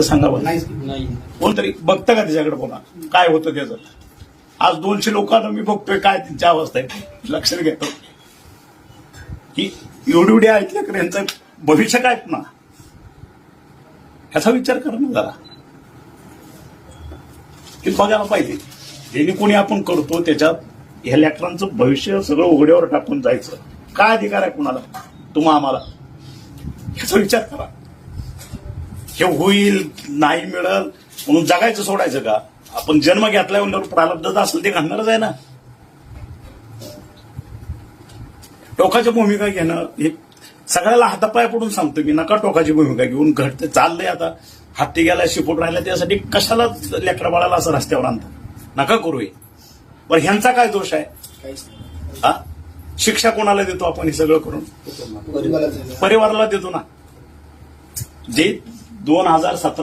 सांगावं नाही. कोणतरी बघतं का त्याच्याकडे पुन्हा काय होतं त्याचं? आज 200 लोकांना मी बघतोय काय त्यांची अवस्था आहे लक्षात घेतो की एवढी ऐकल्या तर यांचं भविष्य काय पुन्हा ह्याचा विचार करा ना जरा की बघायला पाहिजे. ज्यांनी कोणी आपण करतो त्याच्यात ह्या लेकरांचं भविष्य सगळं उघड्यावर टाकून जायचं काय अधिकार आहे कुणाला तुम्हा आम्हाला ह्याचा विचार करा. हे होईल नाही मिळेल म्हणून जगायचं सोडायचं का? आपण जन्म घेतल्यावर प्रारब्ध असेल ते घडणारच आहे ना. टोकाची भूमिका घेणं हे सगळ्याला हातापाय पडून सांगतो मी, नका टोकाची भूमिका घेऊन घडते चाललंय आता हत्ती गेला शिपूट राहिला त्यासाठी कशाला लेकरा बाळाला असं रस्त्यावर आणतात नका करू. बरं ह्यांचा काय दोष आहे? हा शिक्षा कोणाला देतो आपण हे सगळं करून? परिवाराला देतो ना. जे 2017